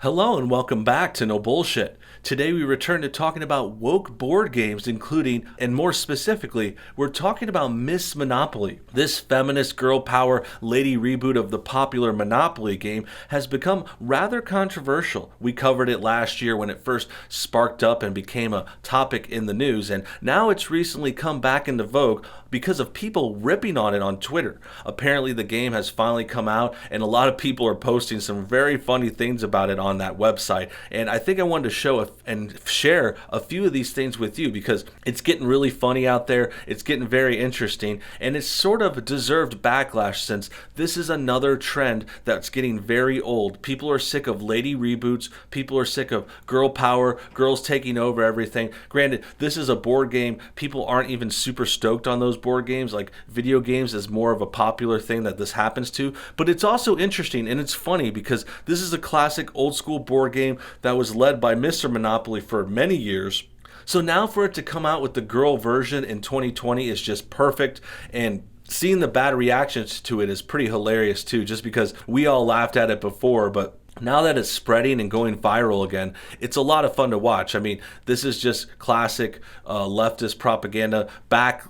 Hello and welcome back to No Bullshit. Today we return to talking about woke board games, including, and more specifically, we're talking about Miss Monopoly. This feminist girl power lady reboot of the popular Monopoly game has become rather controversial. We covered it last year when it first sparked up and became a topic in the news, and now it's recently come back into vogue because of people ripping on it on Twitter. Apparently the game has finally come out and a lot of people are posting some very funny things about it on that website, and I think I wanted to show and share a few of these things with you because it's getting really funny out there, it's getting very interesting, and it's sort of a deserved backlash since this is another trend that's getting very old. People are sick of lady reboots, people are sick of girl power, girls taking over everything. Granted, this is a board game, people aren't even super stoked on those board games. Like video games is more of a popular thing that this happens to, but it's also interesting and it's funny because this is a classic old school board game that was led by Mr. Monopoly for many years. So now for it to come out with the girl version in 2020 is just perfect, and seeing the bad reactions to it is pretty hilarious too, just because we all laughed at it before, but now that it's spreading and going viral again, it's a lot of fun to watch. I mean, this is just classic leftist propaganda,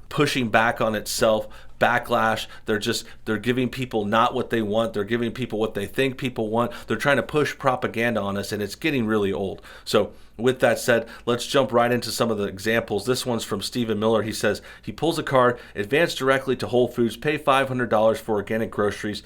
pushing back on itself, backlash. They're giving people not what they want. They're giving people what they think people want. They're trying to push propaganda on us, and it's getting really old. So with that said, let's jump right into some of the examples. This one's from Stephen Miller. He says, he pulls a card, advance directly to Whole Foods, pay $500 for organic groceries.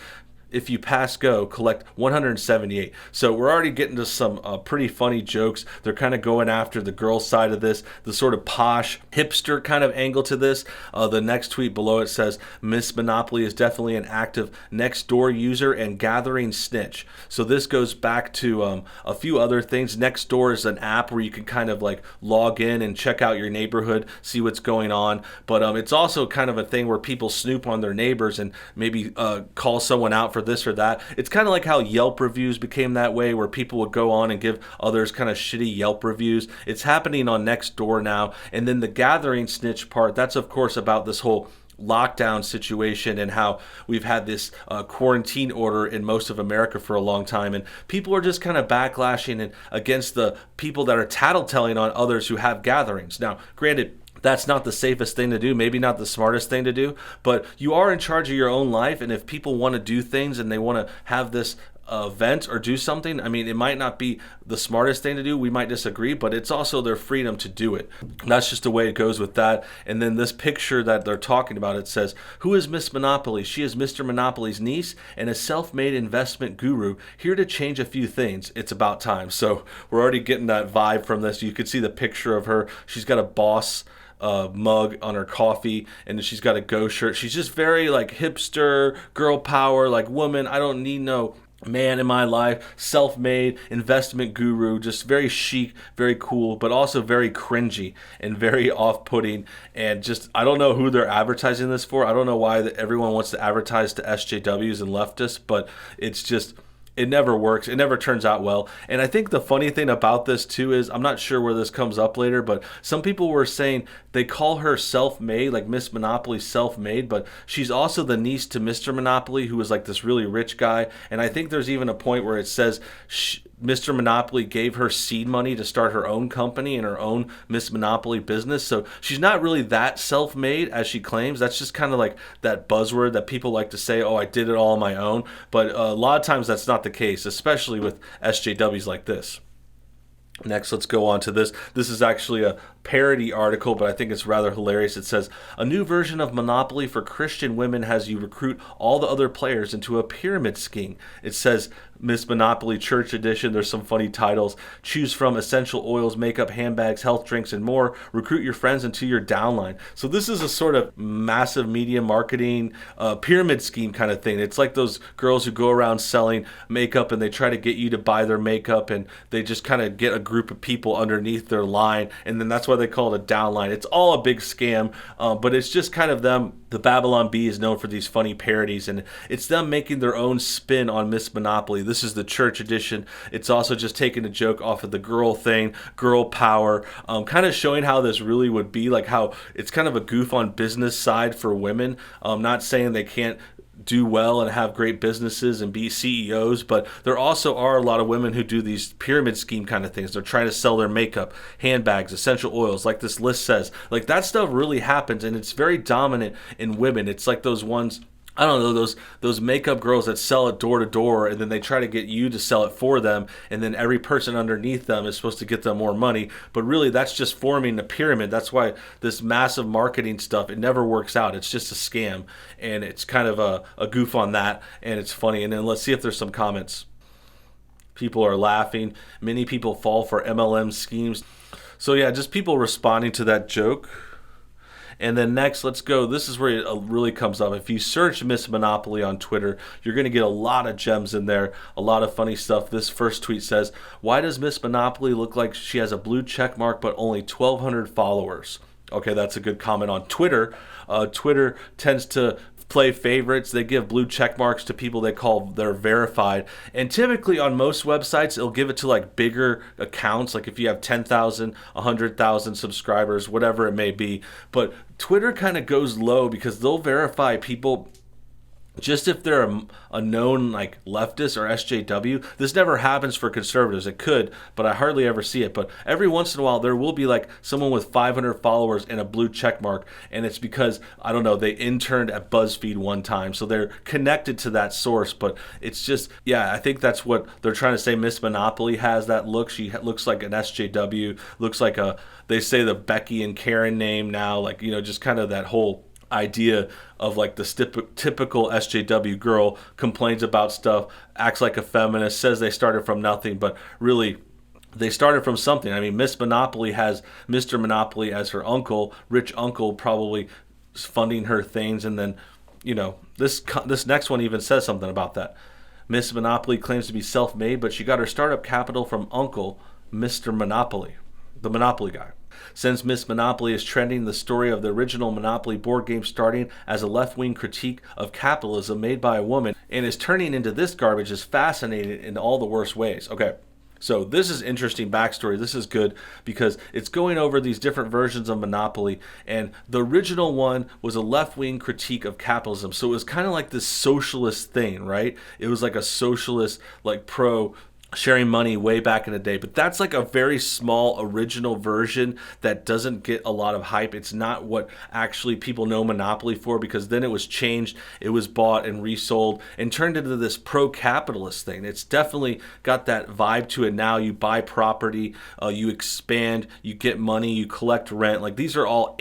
If you pass go, collect 178. So we're already getting to some pretty funny jokes. They're kind of going after the girl side of this, the sort of posh hipster kind of angle to this. The next tweet below it says, Miss Monopoly is definitely an active Nextdoor user and gathering snitch. So this goes back to a few other things. Nextdoor is an app where you can kind of like log in and check out your neighborhood, see what's going on. But it's also kind of a thing where people snoop on their neighbors and maybe call someone out for this or that. It's kind of like how Yelp reviews became that way, where people would go on and give others kind of shitty Yelp reviews. It's happening on Nextdoor now. And then the gathering snitch part, that's of course about this whole lockdown situation and how we've had this quarantine order in most of America for a long time, and people are just kind of backlashing and against the people that are tattletelling on others who have gatherings. Now, granted, that's not the safest thing to do, maybe not the smartest thing to do, but you are in charge of your own life, and if people want to do things and they want to have this event or do something, I mean, it might not be the smartest thing to do, we might disagree, but it's also their freedom to do it. That's just the way it goes with that. And then this picture that they're talking about, it says, who is Miss Monopoly? She is Mr. Monopoly's niece and a self-made investment guru, here to change a few things. It's about time. So we're already getting that vibe from this. You could see the picture of her. She's got a boss mug on her coffee, and she's got a Go shirt. She's just very like hipster, girl power, like woman, I don't need no man in my life, self-made investment guru, just very chic, very cool, but also very cringy and very off-putting. And just, I don't know who they're advertising this for. I don't know why everyone wants to advertise to SJWs and leftists, but it's just, it never works. It never turns out well. And I think the funny thing about this too is, I'm not sure where this comes up later, but some people were saying they call her self-made, like Miss Monopoly self-made, but she's also the niece to Mr. Monopoly, who was like this really rich guy. And I think there's even a point where it says Mr. Monopoly gave her seed money to start her own company and her own Miss Monopoly business. So she's not really that self-made as she claims. That's just kind of like that buzzword that people like to say, oh, I did it all on my own. But a lot of times that's not the case, especially with SJWs like this. Next, let's go on to this. This is actually a parody article, but I think it's rather hilarious. It says, a new version of Monopoly for Christian women has you recruit all the other players into a pyramid scheme. It says Miss Monopoly Church Edition. There's some funny titles. Choose from essential oils, makeup, handbags, health drinks, and more. Recruit your friends into your downline. So this is a sort of massive media marketing pyramid scheme kind of thing. It's like those girls who go around selling makeup and they try to get you to buy their makeup, and they just kind of get a group of people underneath their line, and then that's why they call it a downline. It's all a big scam, but it's just kind of them. The Babylon Bee is known for these funny parodies, and it's them making their own spin on Miss Monopoly. This is the church edition. It's also just taking a joke off of the girl thing, girl power, kind of showing how this really would be, like how it's kind of a goof on business side for women. Not saying they can't do well and have great businesses and be CEOs, but there also are a lot of women who do these pyramid scheme kind of things. They're trying to sell their makeup, handbags, essential oils, like this list says. Like that stuff really happens, and it's very dominant in women. It's like those ones, I don't know, those makeup girls that sell it door to door, and then they try to get you to sell it for them, and then every person underneath them is supposed to get them more money. But really, that's just forming a pyramid. That's why this massive marketing stuff, it never works out. It's just a scam, and it's kind of a goof on that, and it's funny. And then let's see if there's some comments. People are laughing. Many people fall for MLM schemes. So yeah, just people responding to that joke. And then next, let's go. This is where it really comes up. If you search Miss Monopoly on Twitter, you're going to get a lot of gems in there, a lot of funny stuff. This first tweet says, "Why does Miss Monopoly look like she has a blue check mark but only 1,200 followers?" Okay, that's a good comment on Twitter. Twitter tends to play favorites. They give blue check marks to people they call they're verified. And typically on most websites, it'll give it to like bigger accounts, like if you have 10,000, 100,000 subscribers, whatever it may be. But Twitter kind of goes low because they'll verify people just if they're a known like leftist or SJW. This never happens for conservatives. It could, but I hardly ever see it. But every once in a while, there will be like someone with 500 followers and a blue check mark, and it's because, I don't know, they interned at BuzzFeed one time, so they're connected to that source. But it's just, yeah, I think that's what they're trying to say. Miss Monopoly has that look. She looks like an SJW, looks like they say the Becky and Karen name now, like, you know, just kind of that whole idea of like the typical SJW girl, complains about stuff, acts like a feminist, says they started from nothing, but really they started from something. I mean, Miss Monopoly has Mr. Monopoly as her uncle, rich uncle, probably funding her things. And then, you know, this next one even says something about that. Miss Monopoly claims to be self-made, but she got her startup capital from uncle, Mr. Monopoly, the Monopoly guy. Since Miss Monopoly is trending, the story of the original Monopoly board game starting as a left-wing critique of capitalism made by a woman and is turning into this garbage is fascinating in all the worst ways. Okay, so this is interesting backstory. This is good because it's going over these different versions of Monopoly, and the original one was a left-wing critique of capitalism. So it was kind of like this socialist thing, right? It was like a socialist, like pro sharing money way back in the day, but that's like a very small original version that doesn't get a lot of hype. It's not what actually people know Monopoly for, because then it was changed, it was bought and resold and turned into this pro-capitalist thing. It's definitely got that vibe to it now. You buy property, you expand, you get money, you collect rent. Like these are all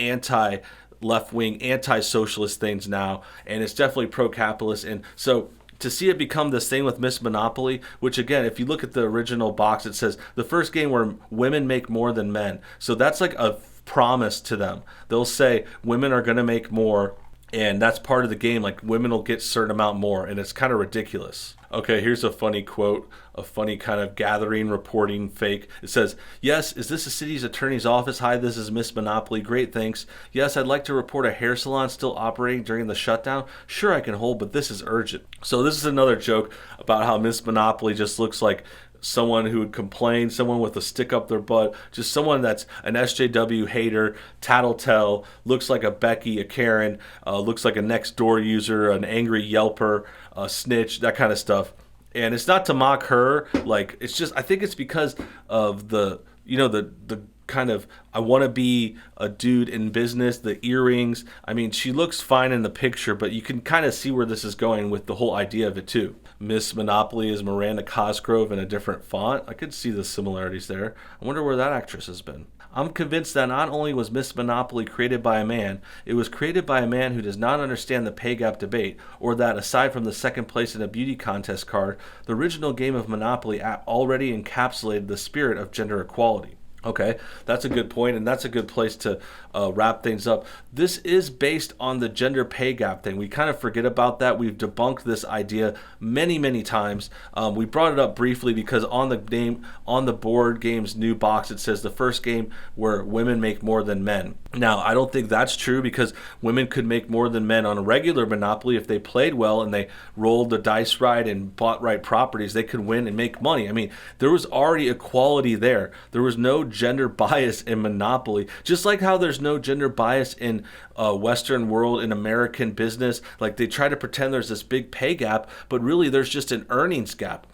left-wing, anti-socialist things now, and it's definitely pro-capitalist. And so to see it become this thing with Miss Monopoly, which again, if you look at the original box, it says the first game where women make more than men. So that's like a promise to them. They'll say women are going to make more, and that's part of the game. Like women will get a certain amount more, and it's kind of ridiculous. Okay, here's a funny quote, a funny kind of gathering reporting fake. It says, "Yes, is this a city's attorney's office? Hi, this is Miss Monopoly. Great, thanks. Yes, I'd like to report a hair salon still operating during the shutdown. Sure, I can hold, but this is urgent." So this is another joke about how Miss Monopoly just looks like someone who would complain, someone with a stick up their butt, just someone that's an SJW hater, tattletale, looks like a Becky, a Karen, looks like a next door user, an angry Yelper, a snitch, that kind of stuff. And it's not to mock her, like it's just, I think it's because of the, you know, the kind of, I want to be a dude in business, the earrings. I mean, she looks fine in the picture, but you can kind of see where this is going with the whole idea of it too. Miss Monopoly is Miranda Cosgrove in a different font. I could see the similarities there. I wonder where that actress has been. I'm convinced that not only was Miss Monopoly created by a man, it was created by a man who does not understand the pay gap debate, or that, aside from the second place in a beauty contest card, the original game of Monopoly already encapsulated the spirit of gender equality. Okay, that's a good point, and that's a good place to wrap things up. This is based on the gender pay gap thing. We kind of forget about that. We've debunked this idea many, many times. We brought it up briefly because on the board game's new box, it says the first game where women make more than men. Now, I don't think that's true, because women could make more than men on a regular Monopoly if they played well and they rolled the dice right and bought right properties. They could win and make money. I mean, there was already equality there. There was no gender bias in Monopoly, just like how there's no gender bias in Western world, in American business. Like, they try to pretend there's this big pay gap, but really there's just an earnings gap.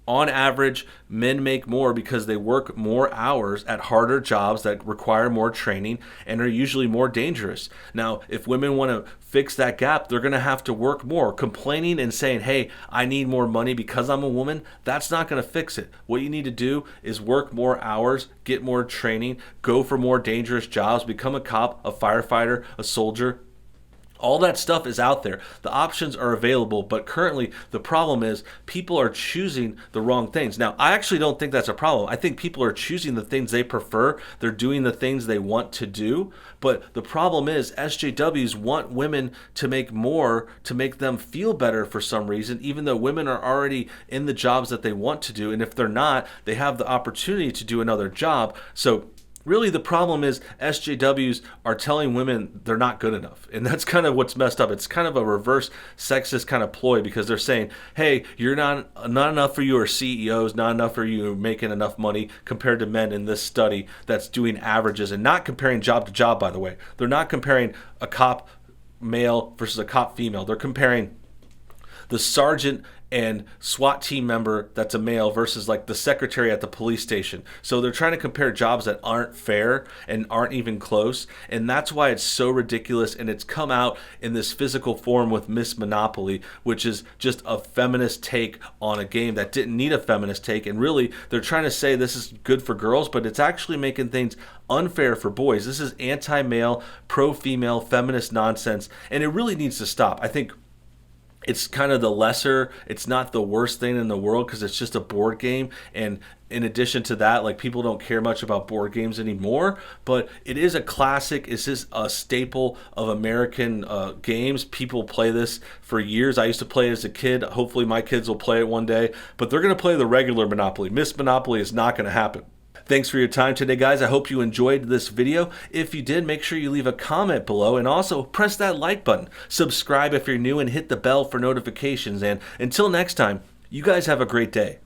On average, men make more because they work more hours at harder jobs that require more training and are usually more dangerous. Now, if women want to fix that gap, they're going to have to work more. Complaining and saying, hey, I need more money because I'm a woman, that's not going to fix it. What you need to do is work more hours, get more training, go for more dangerous jobs, become a cop, a firefighter, a soldier. All that stuff is out there. The options are available, but currently the problem is people are choosing the wrong things. Now, I actually don't think that's a problem. I think people are choosing the things they prefer. They're doing the things they want to do. But the problem is SJWs want women to make more to make them feel better for some reason, even though women are already in the jobs that they want to do. And if they're not, they have the opportunity to do another job. So really, the problem is SJWs are telling women they're not good enough. And that's kind of what's messed up. It's kind of a reverse sexist kind of ploy, because they're saying, hey, you're not enough for you are CEOs, not enough for you making enough money compared to men in this study that's doing averages, and not comparing job to job, by the way. They're not comparing a cop male versus a cop female. They're comparing the sergeant and SWAT team member that's a male versus like the secretary at the police station. So they're trying to compare jobs that aren't fair and aren't even close. And that's why it's so ridiculous. And it's come out in this physical form with Miss Monopoly, which is just a feminist take on a game that didn't need a feminist take. And really, they're trying to say this is good for girls, but it's actually making things unfair for boys. This is anti-male, pro-female, feminist nonsense. And it really needs to stop. I think it's kind of the lesser, it's not the worst thing in the world because it's just a board game. And in addition to that, like, people don't care much about board games anymore, but it is a classic. It's just a staple of American games. People play this for years. I used to play it as a kid. Hopefully my kids will play it one day, but they're going to play the regular Monopoly. Miss Monopoly is not going to happen. Thanks for your time today, guys. I hope you enjoyed this video. If you did, make sure you leave a comment below, and also press that like button. Subscribe if you're new, and hit the bell for notifications. And until next time, you guys have a great day.